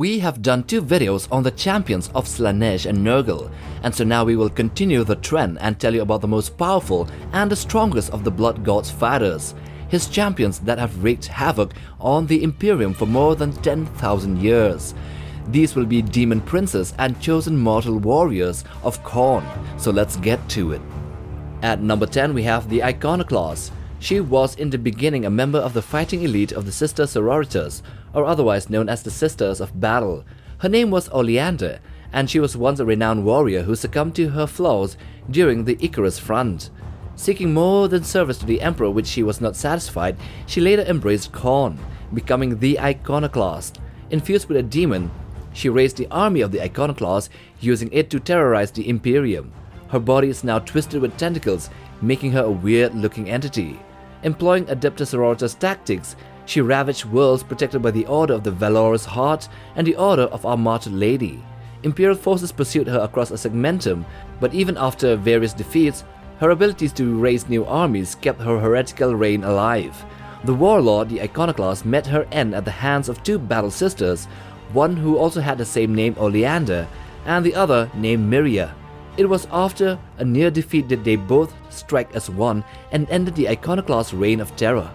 We have done 2 videos on the champions of Slaanesh and Nurgle, and so now we will continue the trend and tell you about the most powerful and the strongest of the Blood God's fighters, his champions that have wreaked havoc on the Imperium for more than 10,000 years. These will be demon princes and chosen mortal warriors of Khorne, so let's get to it. At number 10 we have the Icona Claus. She was in the beginning a member of the fighting elite of the Sister Sororitas, or otherwise known as the Sisters of Battle. Her name was Oleander, and she was once a renowned warrior who succumbed to her flaws during the Icarus Front. Seeking more than service to the Emperor which she was not satisfied, she later embraced Khorne, becoming the Icona Claus. Infused with a demon, she raised the army of the Icona Claus, using it to terrorize the Imperium. Her body is now twisted with tentacles, making her a weird-looking entity. Employing Adeptus Sororitas tactics, she ravaged worlds protected by the Order of the Valorous Heart and the Order of Our Martyred Lady. Imperial forces pursued her across a segmentum, but even after various defeats, her abilities to raise new armies kept her heretical reign alive. The warlord, the Icona Claus, met her end at the hands of 2 battle sisters, one who also had the same name Oleander, and the other named Miria. It was after a near defeat that they both struck as one and ended the Icona Claus' reign of terror.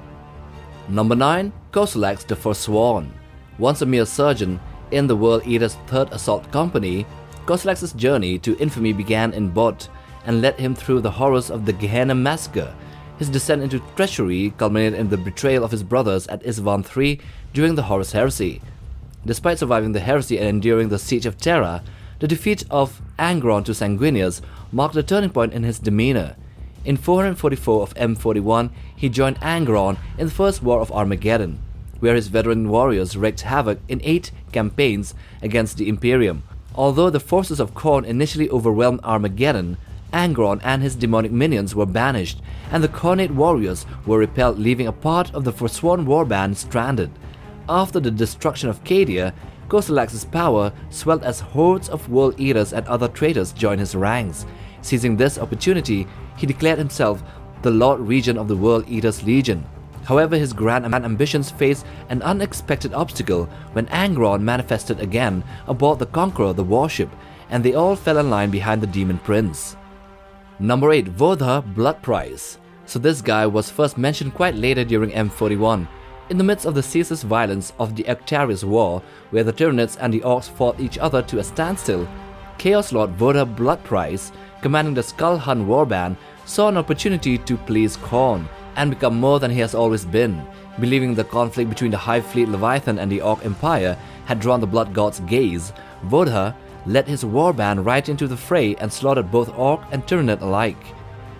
Number 9. Kela the Forsworn. Once a mere surgeon in the World Eater's 3rd Assault Company, Kela's journey to infamy began in Bod and led him through the horrors of the Gehenna Massacre. His descent into treachery culminated in the betrayal of his brothers at Isvan III during the Horus Heresy. Despite surviving the heresy and enduring the Siege of Terra, the defeat of Angron to Sanguinius marked a turning point in his demeanor. In 444 of M41, he joined Angron in the First War of Armageddon, where his veteran warriors wreaked havoc in 8 campaigns against the Imperium. Although the forces of Khorne initially overwhelmed Armageddon, Angron and his demonic minions were banished, and the Khornate warriors were repelled, leaving a part of the Forsworn warband stranded. After the destruction of Cadia, Kela's power swelled as hordes of World Eaters and other traitors joined his ranks. Seizing this opportunity, he declared himself the Lord Regent of the World Eaters Legion. However, his grand ambitions faced an unexpected obstacle when Angron manifested again aboard the Conqueror, the warship, and they all fell in line behind the Demon Prince. Number 8. Vra Bloodprice. So this guy was first mentioned quite later during M41. In the midst of the ceaseless violence of the Arctarius War, where the Tyranids and the Orcs fought each other to a standstill, Chaos Lord Vra Bloodprice, commanding the Skull Hunt warband, saw an opportunity to please Khorne and become more than he has always been. Believing the conflict between the Hive Fleet Leviathan and the Orc Empire had drawn the Blood God's gaze, Vra led his warband right into the fray and slaughtered both Orc and Tyranid alike.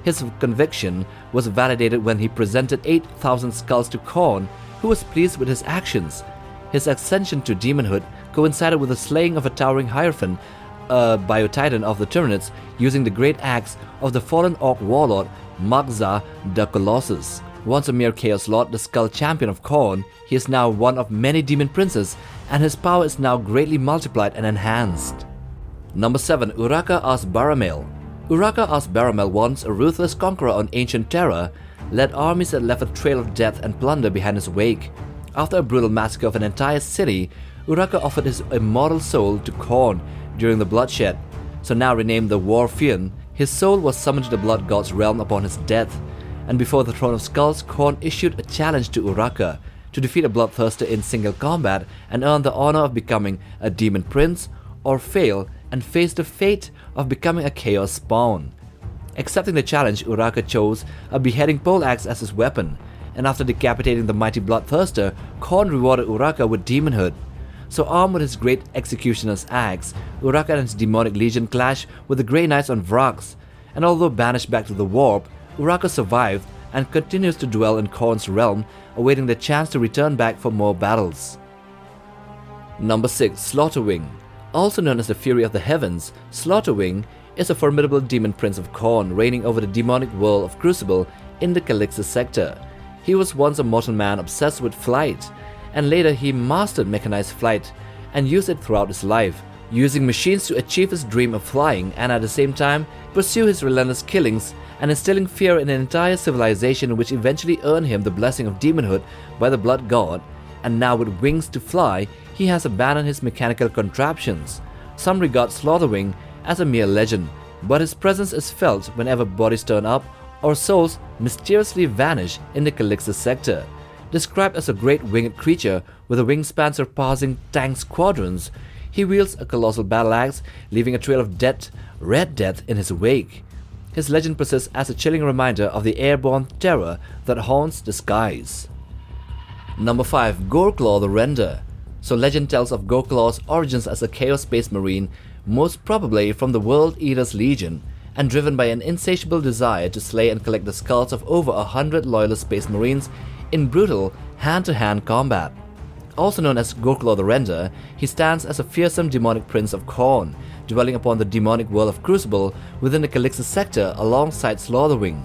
His conviction was validated when he presented 8,000 skulls to Khorne, who was pleased with his actions. His ascension to demonhood coincided with the slaying of a towering Hierophant, a biotitan of the Tyranids, using the great axe of the fallen Orc warlord Magza the Colossus. Once a mere Chaos Lord, the Skull Champion of Khorne, he is now one of many demon princes, and his power is now greatly multiplied and enhanced. Number 7. Uraka Az'baramael. Uraka Az'baramael, once a ruthless conqueror on ancient Terra, led armies that left a trail of death and plunder behind his wake. After a brutal massacre of an entire city, Uraka offered his immortal soul to Khorne during the bloodshed. So now renamed the Warfiend, his soul was summoned to the Blood God's realm upon his death, and before the Throne of Skulls, Khorne issued a challenge to Uraka to defeat a bloodthirster in single combat and earn the honor of becoming a demon prince, or fail and face the fate of becoming a chaos spawn. Accepting the challenge, Uraka chose a beheading poleaxe as his weapon, and after decapitating the mighty bloodthirster, Khorne rewarded Uraka with demonhood. So armed with his great executioner's axe, Uraka and his demonic legion clashed with the Grey Knights on Vrax, and although banished back to the Warp, Uraka survived and continues to dwell in Khorne's realm, awaiting the chance to return back for more battles. Number 6. Slaughterwing. Also known as the Fury of the Heavens, Slaughterwing is a formidable demon prince of Khorne, reigning over the demonic world of Crucible in the Calixis sector. He was once a mortal man obsessed with flight, and later he mastered mechanized flight and used it throughout his life, using machines to achieve his dream of flying and at the same time pursue his relentless killings and instilling fear in an entire civilization, which eventually earned him the blessing of demonhood by the Blood God. And now with wings to fly, he has abandoned his mechanical contraptions. Some regard Slaughterwing as a mere legend, but his presence is felt whenever bodies turn up or souls mysteriously vanish in the Calixis sector. Described as a great winged creature with a wingspan surpassing tank squadrons, he wields a colossal battle axe, leaving a trail of red death in his wake. His legend persists as a chilling reminder of the airborne terror that haunts the skies. Number 5. Goreclaw the Render. So legend tells of Goreclaw's origins as a Chaos Space Marine, most probably from the World Eater's Legion, and driven by an insatiable desire to slay and collect the skulls of over 100 loyalist Space Marines in brutal hand-to-hand combat. Also known as Goreclaw the Render, he stands as a fearsome demonic prince of Khorne, dwelling upon the demonic world of Crucible within the Calixis sector alongside Slaughterwing.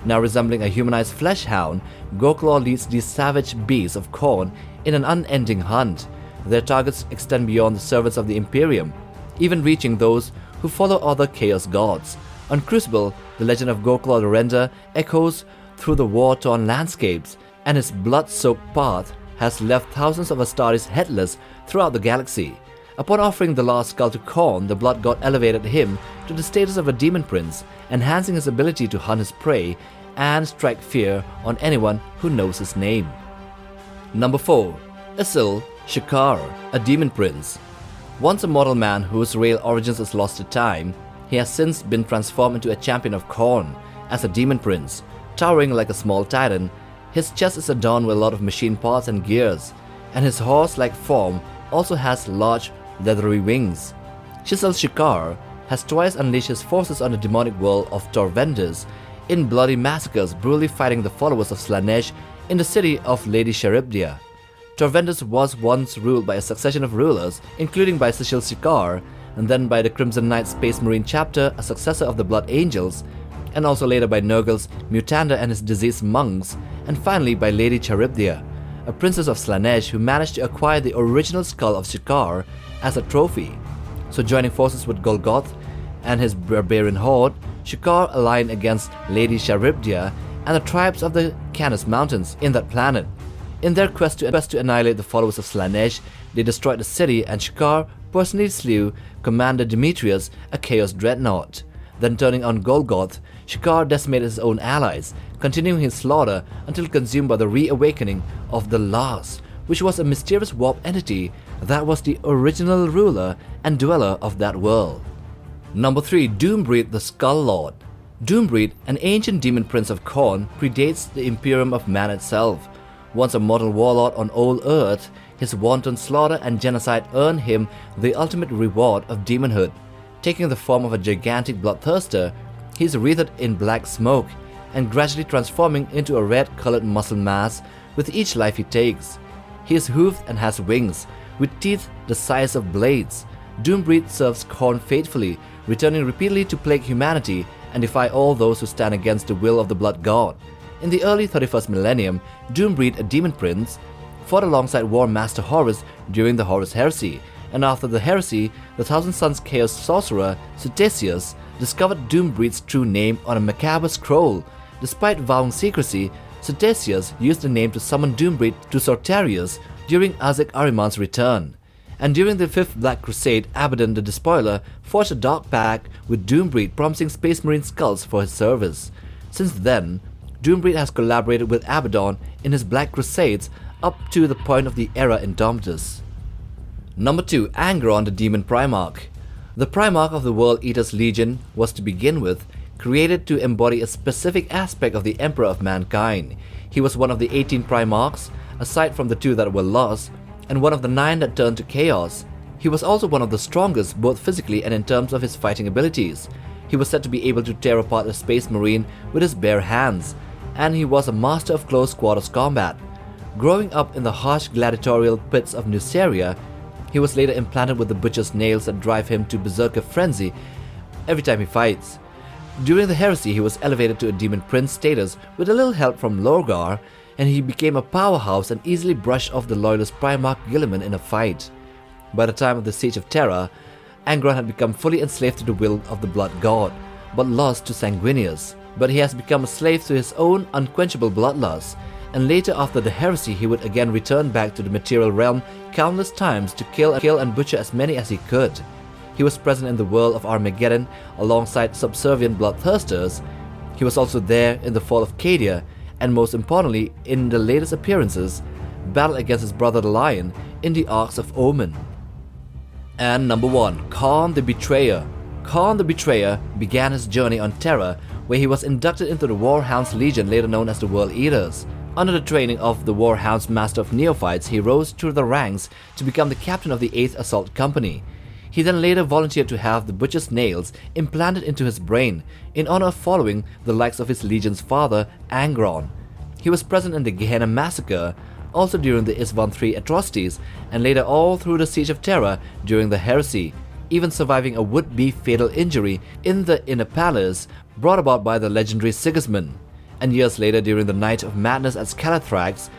Now resembling a humanized flesh hound, Goreclaw leads these savage beasts of Khorne in an unending hunt. Their targets extend beyond the servants of the Imperium, even reaching those who follow other Chaos gods. On Crucible, the legend of Goreclaw the Render echoes through the war-torn landscapes, and his blood-soaked path has left thousands of Astartes headless throughout the galaxy. Upon offering the last skull to Khorne, the Blood God elevated him to the status of a demon prince, enhancing his ability to hunt his prey and strike fear on anyone who knows his name. Number 4. Chisel Shakar, a demon prince. Once a mortal man whose real origins is lost to time, he has since been transformed into a champion of Khorne as a demon prince. Towering like a small titan, his chest is adorned with a lot of machine parts and gears, and his horse-like form also has large leathery wings. Chisel Shakar has twice unleashed his forces on the demonic world of Torvenders in bloody massacres, brutally fighting the followers of Slaanesh in the city of Lady Charybdis. Torvenders was once ruled by a succession of rulers, including by Chisel Shakar, and then by the Crimson Knight Space Marine chapter, a successor of the Blood Angels, and also later by Nurgle's Mutander and his deceased monks, and finally by Lady Charybdis, a princess of Slaanesh who managed to acquire the original skull of Shakar as a trophy. So joining forces with Golgoth and his barbarian horde, Shakar aligned against Lady Charybdis and the tribes of the Canis Mountains in that planet. In their quest to annihilate the followers of Slaanesh, they destroyed the city, and Shakar personally slew Commander Demetrius, a Chaos Dreadnought. Then turning on Golgoth, Shakar decimated his own allies, continuing his slaughter until consumed by the reawakening of the Last, which was a mysterious warp entity that was the original ruler and dweller of that world. Number 3. Doombreed the Skull Lord. Doombreed, an ancient demon prince of Khorne, predates the Imperium of man itself. Once a mortal warlord on old Earth, his wanton slaughter and genocide earned him the ultimate reward of demonhood. Taking the form of a gigantic bloodthirster, he is wreathed in black smoke and gradually transforming into a red-colored muscle mass with each life he takes. He is hoofed and has wings, with teeth the size of blades. Doombreed serves Khorne faithfully, returning repeatedly to plague humanity and defy all those who stand against the will of the Blood God. In the early 31st millennium, Doombreed, a demon prince, fought alongside War Master Horus during the Horus Heresy, and after the heresy, the Thousand Sons Chaos sorcerer Sutesius discovered Doombreed's true name on a macabre scroll. Despite vowing secrecy, Sutesius used the name to summon Doombreed to Sortarius during Az'baramael's return. And during the 5th Black Crusade, Abaddon the Despoiler forged a dark pact with Doombreed, promising Space Marine skulls for his service. Since then, Doombreed has collaborated with Abaddon in his Black Crusades up to the point of the era Indomitus. Number 2. Angron the Demon Primarch. The Primarch of the World Eater's Legion was, to begin with, created to embody a specific aspect of the Emperor of Mankind. He was one of the 18 Primarchs, aside from the 2 that were lost, and one of the 9 that turned to Chaos. He was also one of the strongest, both physically and in terms of his fighting abilities. He was said to be able to tear apart a Space Marine with his bare hands, and he was a master of close quarters combat. Growing up in the harsh gladiatorial pits of Nuceria, he was later implanted with the butcher's nails that drive him to berserker frenzy every time he fights. During the heresy, he was elevated to a demon prince status with a little help from Lorgar, and he became a powerhouse and easily brushed off the loyalist Primarch Guilliman in a fight. By the time of the Siege of Terra, Angron had become fully enslaved to the will of the Blood God, but lost to Sanguinius. But he has become a slave to his own unquenchable bloodlust, and later after the heresy he would again return back to the material realm countless times to kill and butcher as many as he could. He was present in the world of Armageddon alongside subservient bloodthirsters. He was also there in the fall of Cadia, and most importantly in the latest appearances, battled against his brother the Lion in the Arcs of Omen. And number 1, Kharn the Betrayer. Kharn the Betrayer began his journey on Terra, where he was inducted into the Warhounds Legion, later known as the World Eaters. Under the training of the Warhounds Master of Neophytes, he rose through the ranks to become the captain of the 8th Assault Company. He then later volunteered to have the Butcher's nails implanted into his brain in honor of following the likes of his legion's father, Angron. He was present in the Gehenna Massacre, also during the Isvan III atrocities, and later all through the Siege of Terra during the Heresy, even surviving a would-be fatal injury in the Inner Palace brought about by the legendary Sigismund. And years later, during the Night of Madness at Scalathrax,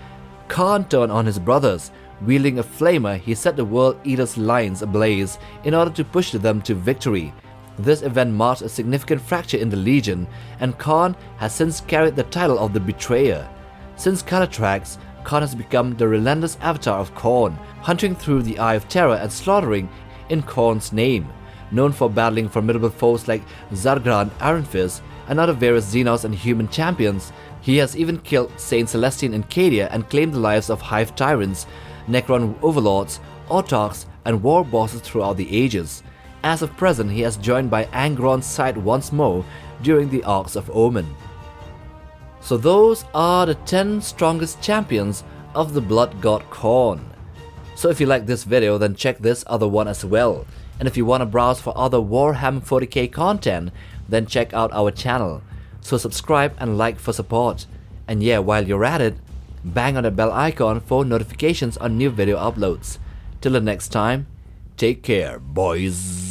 Kharn turned on his brothers. Wielding a flamer, he set the World Eaters' lines ablaze in order to push them to victory. This event marked a significant fracture in the Legion, and Kharn has since carried the title of the Betrayer. Since Scalathrax, Kharn has become the relentless avatar of Khorne, hunting through the Eye of Terror and slaughtering in Khorne's name. Known for battling formidable foes like Zargra and Ironfist and other various Xenos and human champions, he has even killed Saint Celestine in Cadia and claimed the lives of Hive Tyrants, Necron Overlords, Autarchs, and War Bosses throughout the ages. As of present, he has joined by Angron's side once more during the Arcs of Omen. So those are the 10 strongest champions of the Blood God Khorne. So if you like this video, then check this other one as well. And if you want to browse for other Warhammer 40K content, then check out our channel. So subscribe and like for support. And yeah, while you're at it, bang on the bell icon for notifications on new video uploads. Till the next time, take care, boys.